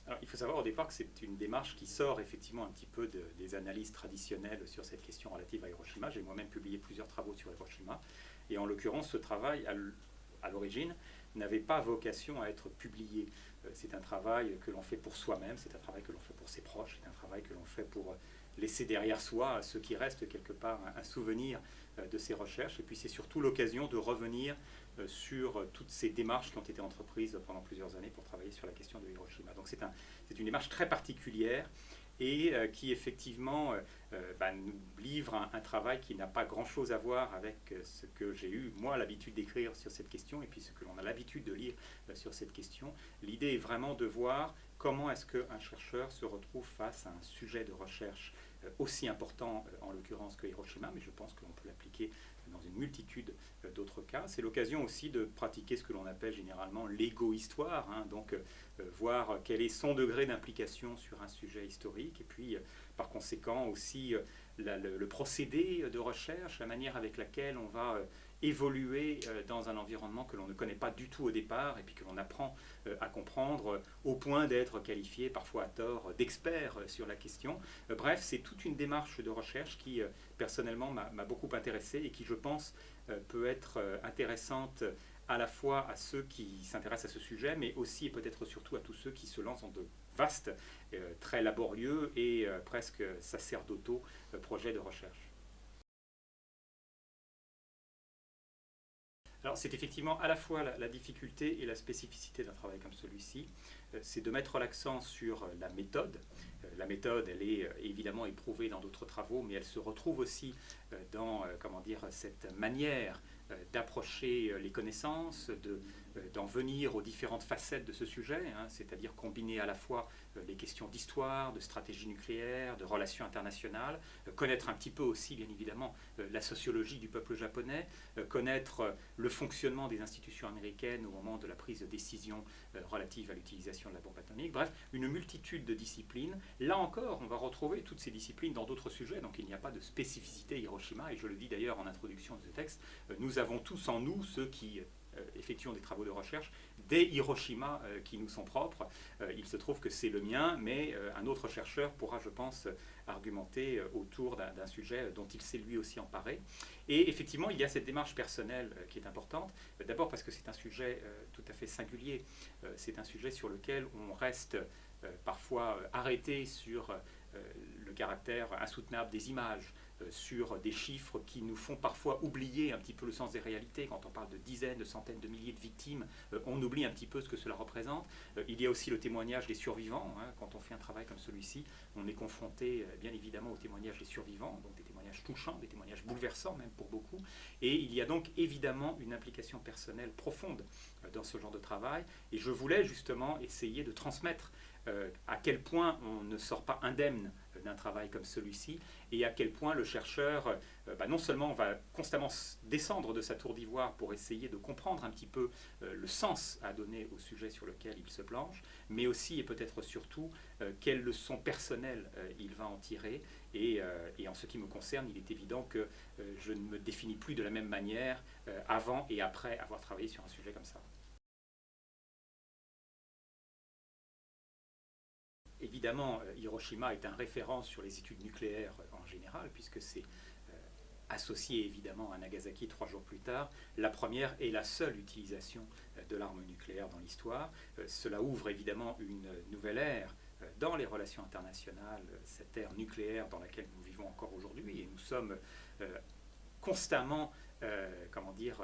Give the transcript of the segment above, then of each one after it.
Alors, il faut savoir au départ que c'est une démarche qui sort effectivement un petit peu des analyses traditionnelles sur cette question relative à Hiroshima. J'ai moi-même publié plusieurs travaux sur Hiroshima. Et en l'occurrence, ce travail, à l'origine, n'avait pas vocation à être publié. C'est un travail que l'on fait pour soi-même, c'est un travail que l'on fait pour ses proches, c'est un travail que l'on fait pour laisser derrière soi ce qui reste quelque part un souvenir de ces recherches. Et puis c'est surtout l'occasion de revenir sur toutes ces démarches qui ont été entreprises pendant plusieurs années pour travailler sur la question de Hiroshima. Donc c'est une démarche très particulière et qui effectivement nous livre un travail qui n'a pas grand-chose à voir avec ce que j'ai eu, moi, l'habitude d'écrire sur cette question et puis ce que l'on a l'habitude de lire sur cette question. L'idée est vraiment de voir comment est-ce qu'un chercheur se retrouve face à un sujet de recherche aussi important en l'occurrence que Hiroshima, mais je pense qu'on peut l'appliquer dans une multitude d'autres cas. C'est l'occasion aussi de pratiquer ce que l'on appelle généralement l'égo-histoire, hein, donc voir quel est son degré d'implication sur un sujet historique, et puis par conséquent aussi le procédé de recherche, la manière avec laquelle on va évoluer dans un environnement que l'on ne connaît pas du tout au départ et puis que l'on apprend à comprendre au point d'être qualifié parfois à tort d'expert sur la question. Bref, c'est toute une démarche de recherche qui personnellement m'a beaucoup intéressé et qui je pense peut être intéressante à la fois à ceux qui s'intéressent à ce sujet, mais aussi et peut-être surtout à tous ceux qui se lancent dans de vastes, très laborieux et presque sacerdotaux projets de recherche. Alors c'est effectivement à la fois la difficulté et la spécificité d'un travail comme celui-ci, c'est de mettre l'accent sur la méthode. La méthode, elle est évidemment éprouvée dans d'autres travaux, mais elle se retrouve aussi dans comment dire, cette manière d'approcher les connaissances, d'en venir aux différentes facettes de ce sujet, hein, c'est-à-dire combiner à la fois les questions d'histoire, de stratégie nucléaire, de relations internationales, connaître un petit peu aussi, bien évidemment, la sociologie du peuple japonais, connaître le fonctionnement des institutions américaines au moment de la prise de décision relative à l'utilisation de la bombe atomique. Bref, une multitude de disciplines. Là encore, on va retrouver toutes ces disciplines dans d'autres sujets, donc il n'y a pas de spécificité Hiroshima, et je le dis d'ailleurs en introduction de ce texte, nous avons tous en nous, ceux qui effectuons des travaux de recherche, des Hiroshima qui nous sont propres. Il se trouve que c'est le mien, mais un autre chercheur pourra, je pense, argumenter autour d'un sujet dont il s'est lui aussi emparé. Et effectivement, il y a cette démarche personnelle qui est importante. D'abord parce que c'est un sujet tout à fait singulier. C'est un sujet sur lequel on reste parfois arrêté sur le caractère insoutenable des images, sur des chiffres qui nous font parfois oublier un petit peu le sens des réalités. Quand on parle de dizaines, de centaines de milliers de victimes, on oublie un petit peu ce que cela représente. Il y a aussi le témoignage des survivants. Hein. Quand on fait un travail comme celui-ci, on est confronté bien évidemment au témoignage des survivants, donc des témoignages touchants, des témoignages bouleversants même pour beaucoup. Et il y a donc évidemment une implication personnelle profonde dans ce genre de travail. Et je voulais justement essayer de transmettre à quel point on ne sort pas indemne d'un travail comme celui-ci et à quel point le chercheur non seulement va constamment descendre de sa tour d'ivoire pour essayer de comprendre un petit peu le sens à donner au sujet sur lequel il se planche, mais aussi et peut-être surtout quelles leçons personnelles il va en tirer. Et en ce qui me concerne, il est évident que je ne me définis plus de la même manière avant et après avoir travaillé sur un sujet comme ça. Évidemment, Hiroshima est un référent sur les études nucléaires en général, puisque c'est associé évidemment à Nagasaki 3 jours plus tard, la première et la seule utilisation de l'arme nucléaire dans l'histoire. Cela ouvre évidemment une nouvelle ère dans les relations internationales, cette ère nucléaire dans laquelle nous vivons encore aujourd'hui, et nous sommes constamment, comment dire,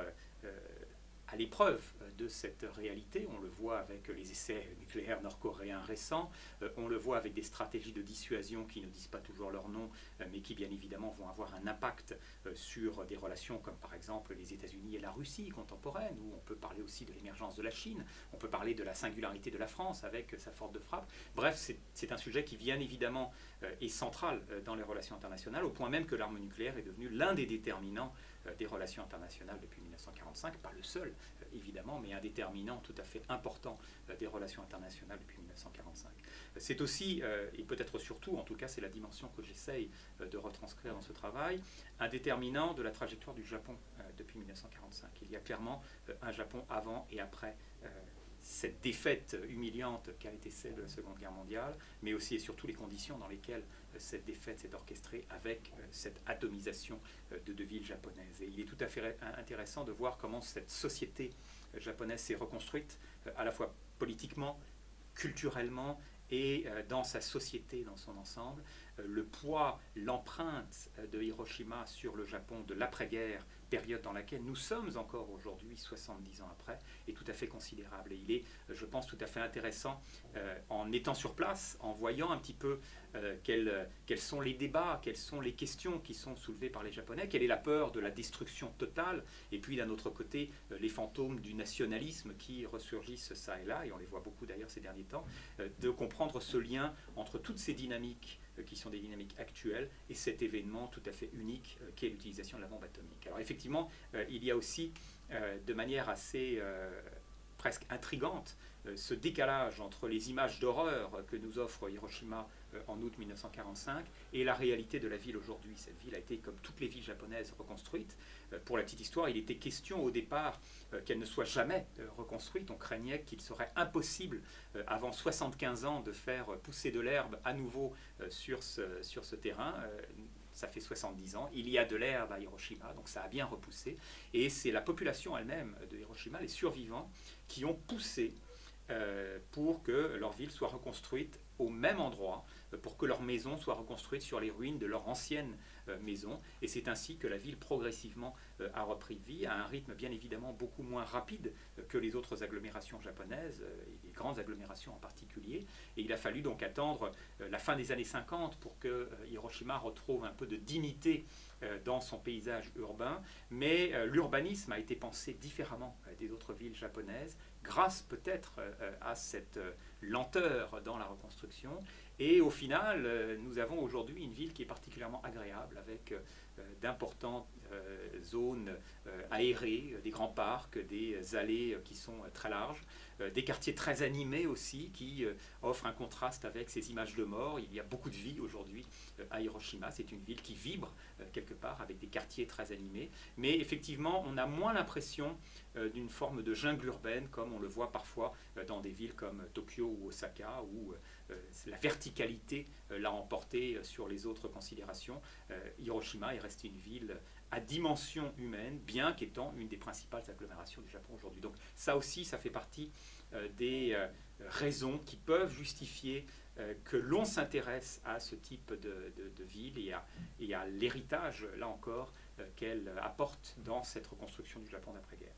à l'épreuve de cette réalité. On le voit avec les essais nucléaires nord-coréens récents, on le voit avec des stratégies de dissuasion qui ne disent pas toujours leur nom, mais qui bien évidemment vont avoir un impact sur des relations comme par exemple les États-Unis et la Russie contemporaine, où on peut parler aussi de l'émergence de la Chine, on peut parler de la singularité de la France avec sa force de frappe. Bref, c'est un sujet qui bien évidemment est central dans les relations internationales, au point même que l'arme nucléaire est devenue l'un des déterminants des relations internationales depuis 1945, pas le seul évidemment, mais un déterminant tout à fait important des relations internationales depuis 1945. C'est aussi, et peut-être surtout, en tout cas c'est la dimension que j'essaye de retranscrire dans ce travail, un déterminant de la trajectoire du Japon depuis 1945. Il y a clairement un Japon avant et après cette défaite humiliante qu'a été celle de la Seconde Guerre mondiale, mais aussi et surtout les conditions dans lesquelles cette défaite s'est orchestrée avec cette atomisation de deux villes japonaises. Et il est tout à fait intéressant de voir comment cette société japonaise s'est reconstruite, à la fois politiquement, culturellement et dans sa société dans son ensemble. Le poids, l'empreinte de Hiroshima sur le Japon de l'après-guerre, période dans laquelle nous sommes encore aujourd'hui, 70 ans après, est tout à fait considérable. Et il est, je pense, tout à fait intéressant, en étant sur place, en voyant un petit peu quels sont les débats, quelles sont les questions qui sont soulevées par les Japonais, quelle est la peur de la destruction totale, et puis d'un autre côté, les fantômes du nationalisme qui ressurgissent ça et là, et on les voit beaucoup d'ailleurs ces derniers temps, de comprendre ce lien entre toutes ces dynamiques qui sont des dynamiques actuelles, et cet événement tout à fait unique qu'est l'utilisation de la bombe atomique. Alors effectivement, il y a aussi, de manière assez presque intrigante, ce décalage entre les images d'horreur que nous offre Hiroshima en août 1945 et la réalité de la ville aujourd'hui. Cette ville a été, comme toutes les villes japonaises, reconstruite. Pour la petite histoire, il était question au départ qu'elle ne soit jamais reconstruite. On craignait qu'il serait impossible, avant 75 ans, de faire pousser de l'herbe à nouveau sur ce terrain. Ça fait 70 ans, il y a de l'herbe à Hiroshima, donc ça a bien repoussé. Et c'est la population elle-même de Hiroshima, les survivants, qui ont poussé pour que leur ville soit reconstruite au même endroit, pour que leur maison soit reconstruite sur les ruines de leur ancienne maison. Et c'est ainsi que la ville progressivement a repris vie, à un rythme bien évidemment beaucoup moins rapide que les autres agglomérations japonaises, et les grandes agglomérations en particulier. Et il a fallu donc attendre la fin des années 50 pour que Hiroshima retrouve un peu de dignité dans son paysage urbain. Mais l'urbanisme a été pensé différemment des autres villes japonaises, grâce peut-être à cette lenteur dans la reconstruction. Et au final, nous avons aujourd'hui une ville qui est particulièrement agréable, avec d'importantes zones aérées, des grands parcs, des allées qui sont très larges, des quartiers très animés aussi, qui offrent un contraste avec ces images de mort. Il y a beaucoup de vie aujourd'hui à Hiroshima. C'est une ville qui vibre quelque part, avec des quartiers très animés. Mais effectivement, on a moins l'impression d'une forme de jungle urbaine, comme on le voit parfois dans des villes comme Tokyo ou Osaka, où la verticalité l'a emporté sur les autres considérations. Hiroshima est resté une ville à dimension humaine, bien qu'étant une des principales agglomérations du Japon aujourd'hui. Donc ça aussi, ça fait partie des raisons qui peuvent justifier que l'on s'intéresse à ce type de ville et à l'héritage, là encore, qu'elle apporte dans cette reconstruction du Japon d'après-guerre.